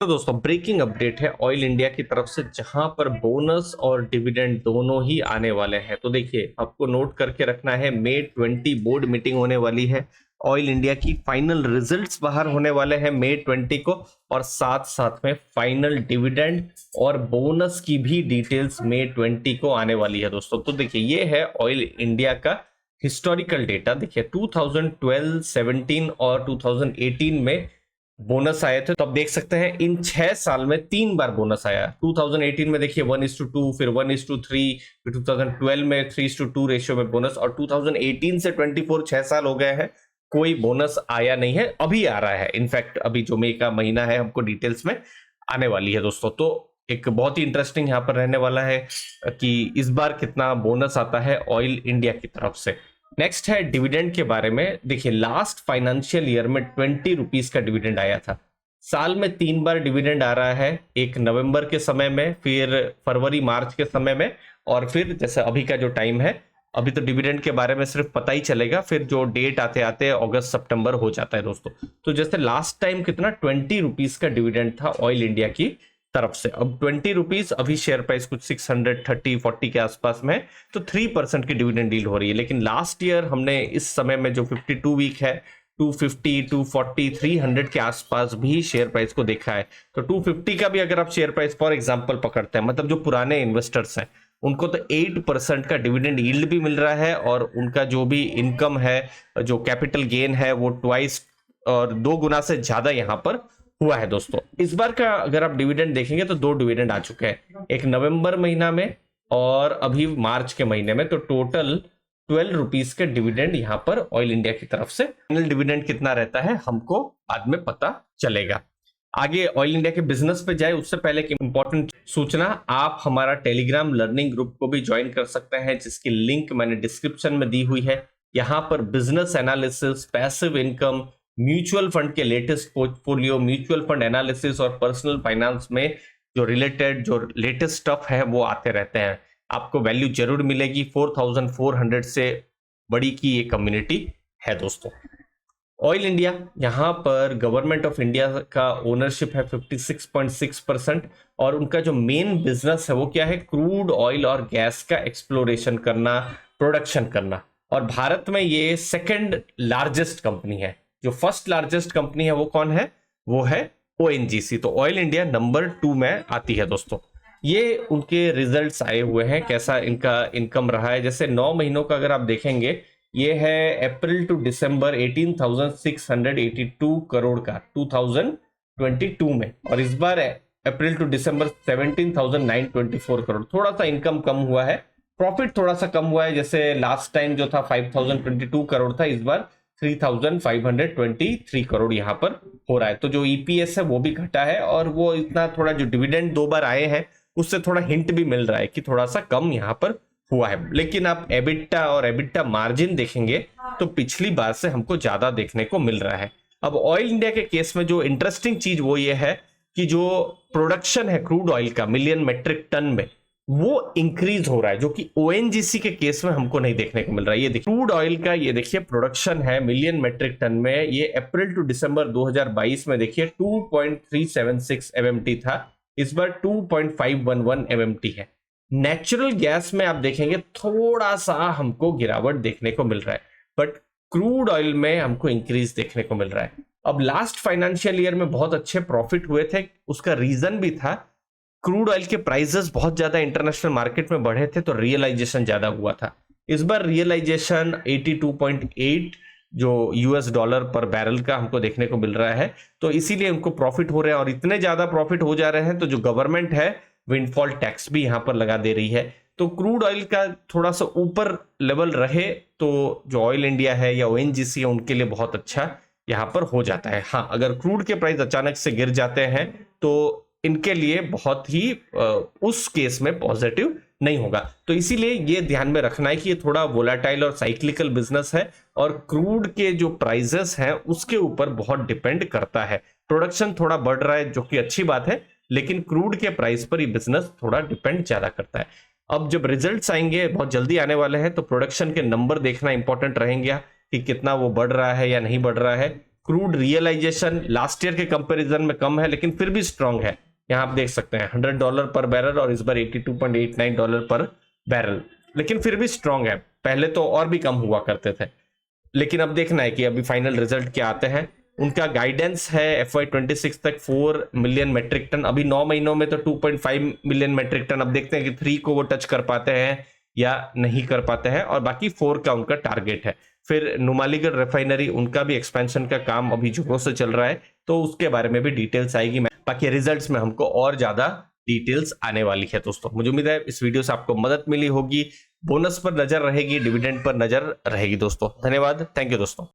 तो दोस्तों breaking update है ऑयल इंडिया की तरफ से, जहां पर बोनस और डिविडेंड दोनों ही आने वाले हैं। तो देखिए, आपको नोट करके रखना है, मई 20 बोर्ड मीटिंग होने वाली है। ऑयल इंडिया की फाइनल रिजल्ट्स बाहर होने वाले हैं मई 20 को, और साथ साथ में फाइनल डिविडेंड और बोनस की भी डिटेल्स मई 20 को आने वाली है दोस्तों। तो देखिए, ये है ऑयल इंडिया का हिस्टोरिकल डेटा। देखिए 2012, 17 और 2018 में बोनस आए थे। तो आप देख सकते हैं इन 6 साल में 3 बार बोनस आया। 2018 में देखिए 1:2, फिर 1:3, फिर 2012 में 3:2 रेशियो में बोनस, और 2018 से 24 6 साल हो गए हैं, कोई बोनस आया नहीं है। अभी आ रहा है, इनफैक्ट अभी जो मई का महीना है हमको डिटेल्स में आने वाली है दोस्तों। तो एक बहुत ही इंटरेस्टिंग यहाँ पर रहने वाला है कि इस बार कितना बोनस आता है ऑयल इंडिया की तरफ से। नेक्स्ट है डिविडेंड के बारे में। देखिए लास्ट फाइनेंशियल ईयर में 20 रुपीज का डिविडेंड आया था। साल में 3 बार डिविडेंड आ रहा है, एक नवंबर के समय में, फिर फरवरी मार्च के समय में, और फिर जैसे अभी का जो टाइम है, अभी तो डिविडेंड के बारे में सिर्फ पता ही चलेगा, फिर जो डेट आते आते अगस्त सितंबर हो जाता है दोस्तों। तो जैसे लास्ट टाइम कितना 20 रुपीज का डिविडेंड था ऑयल इंडिया की तरफ से। अब 20 रुपीज, अभी शेयर प्राइस कुछ 630-40 के आसपास में है, तो 3% की डिविडेंड डील हो रही है। लेकिन लास्ट ईयर हमने इस समय में जो 52 वीक है, 250, 240, 300 के आसपास भी शेयर प्राइस को देखा है। तो 250 का भी अगर आप शेयर प्राइस फॉर एग्जांपल पकड़ते हैं, मतलब जो पुराने इन्वेस्टर्स हैं उनको तो 8% का डिविडेंड यील्ड भी मिल रहा है, और उनका जो भी इनकम है, जो कैपिटल गेन है, वो ट्वाइस और 2 गुना से ज्यादा यहाँ पर हुआ है दोस्तों। इस बार का अगर आप डिविडेंड देखेंगे तो 2 डिविडेंड आ चुके हैं, एक नवंबर महीना में और अभी मार्च के महीने में। तो टोटल 12 रुपीज के डिविडेंड यहाँ पर ऑयल इंडिया की तरफ से। फाइनल डिविडेंड कितना रहता है हमको बाद में पता चलेगा। आगे ऑयल इंडिया के बिजनेस पे जाए उससे पहले एक इंपॉर्टेंट सूचना, आप हमारा टेलीग्राम लर्निंग ग्रुप को भी ज्वाइन कर सकते हैं, जिसकी लिंक मैंने डिस्क्रिप्शन में दी हुई है। यहाँ पर business analysis, passive income, mutual fund के latest portfolio, mutual fund analysis और पर्सनल फाइनेंस में जो लेटेस्ट स्टफ है वो आते रहते हैं। आपको वैल्यू जरूर मिलेगी। 4400 से बड़ी की ये कम्युनिटी है दोस्तों। ऑयल इंडिया, यहाँ पर गवर्नमेंट ऑफ इंडिया का ओनरशिप है 56.6%, और उनका जो मेन बिजनेस है वो क्या है, क्रूड ऑयल और गैस का एक्सप्लोरेशन करना, प्रोडक्शन करना। और भारत में ये सेकंड लार्जेस्ट कंपनी है। जो फर्स्ट लार्जेस्ट कंपनी है वो कौन है, वो है ओएनजीसी। तो ऑयल इंडिया नंबर 2 में आती है दोस्तों। ये उनके रिजल्ट्स आए हुए हैं, कैसा इनका इनकम रहा है। जैसे 9 महीनों का अगर आप देखेंगे, ये है अप्रैल टू दिसंबर 18,682 करोड़ का 2022 में, और इस बार अप्रैल टू दिसंबर 17,924 करोड़। थोड़ा सा इनकम कम हुआ है, प्रॉफिट थोड़ा सा कम हुआ है। जैसे लास्ट टाइम जो था 5,022 करोड़ था, इस बार 3,523 करोड़ यहाँ पर हो रहा है। तो जो ईपीएस है वो भी घटा है, और वो इतना थोड़ा जो डिविडेंड 2 बार आए हैं उससे थोड़ा हिंट भी मिल रहा है कि थोड़ा सा कम यहाँ पर हुआ है। लेकिन आप एबिटा और एबिटा मार्जिन देखेंगे तो पिछली बार से हमको ज्यादा देखने को मिल रहा है। अब ऑयल इंडिया के केस में जो इंटरेस्टिंग चीज वो ये है कि जो प्रोडक्शन है क्रूड ऑयल का मिलियन मेट्रिक टन में, वो इंक्रीज हो रहा है, जो कि ओएनजीसी के केस में हमको नहीं देखने को मिल रहा है। ये देखिए क्रूड ऑयल का, ये देखिए प्रोडक्शन है मिलियन मेट्रिक टन में, ये अप्रैल टू दिसंबर 2022 में देखिए 2.376 एमएमटी था, इस बार 2.511 एमएमटी है। नेचुरल गैस में आप देखेंगे थोड़ा सा हमको गिरावट देखने को मिल रहा है, बट क्रूड ऑयल में हमको इंक्रीज देखने को मिल रहा है। अब लास्ट फाइनेंशियल ईयर में बहुत अच्छे प्रॉफिट हुए थे, उसका रीजन भी था क्रूड ऑयल के प्राइसेस बहुत ज्यादा इंटरनेशनल मार्केट में बढ़े थे, तो रियलाइजेशन ज्यादा हुआ था। इस बार रियलाइजेशन 82.8 जो यूएस डॉलर पर बैरल का हमको देखने को मिल रहा है, तो इसीलिए उनको प्रॉफिट हो रहे हैं। और इतने ज्यादा प्रॉफिट हो जा रहे हैं तो जो गवर्नमेंट है विंडफॉल टैक्स भी यहां पर लगा दे रही है। तो क्रूड ऑयल का थोड़ा सा ऊपर लेवल रहे तो जो ऑयल इंडिया है या ओएनजीसी है उनके लिए बहुत अच्छा यहां पर हो जाता है। हाँ, अगर क्रूड के प्राइस अचानक से गिर जाते हैं तो इनके लिए बहुत ही उस केस में पॉजिटिव नहीं होगा। तो इसीलिए ये ध्यान में रखना है कि ये थोड़ा वोलाटाइल और साइक्लिकल बिजनेस है, और क्रूड के जो प्राइसेस हैं उसके ऊपर बहुत डिपेंड करता है। प्रोडक्शन थोड़ा बढ़ रहा है जो कि अच्छी बात है, लेकिन क्रूड के प्राइस पर ये बिजनेस थोड़ा डिपेंड ज्यादा करता है। अब जब रिजल्ट्स आएंगे, बहुत जल्दी आने वाले हैं, तो प्रोडक्शन के नंबर देखना इंपॉर्टेंट रहेंगे कि कितना वो बढ़ रहा है या नहीं बढ़ रहा है। क्रूड रियलाइजेशन लास्ट ईयर के कंपैरिजन में कम है, लेकिन फिर भी स्ट्रांग है। यहाँ आप देख सकते हैं $100 पर बैरल और इस बार $82.89 पर बैरल, लेकिन फिर भी स्ट्रांग है। पहले तो और भी कम हुआ करते थे, लेकिन अब देखना है कि अभी फाइनल रिजल्ट क्या आते हैं। उनका गाइडेंस है FY26 तक 4 मिलियन मेट्रिक टन। अभी 9 महीनों में तो 2.5 मिलियन मेट्रिक टन। अब देखते हैं कि 3 को वो टच कर पाते हैं या नहीं कर पाते हैं, और बाकी 4 का उनका टारगेट है। फिर नुमालीगढ़ रिफाइनरी, उनका भी एक्सपेंशन का काम अभी जोरों से चल रहा है, तो उसके बारे में भी डिटेल्स आएगी। बाकी रिजल्ट्स में हमको और ज्यादा डिटेल्स आने वाली है दोस्तों। मुझे उम्मीद है इस वीडियो से आपको मदद मिली होगी। बोनस पर नजर रहेगी, डिविडेंड पर नजर रहेगी दोस्तों। धन्यवाद, थैंक यू दोस्तों।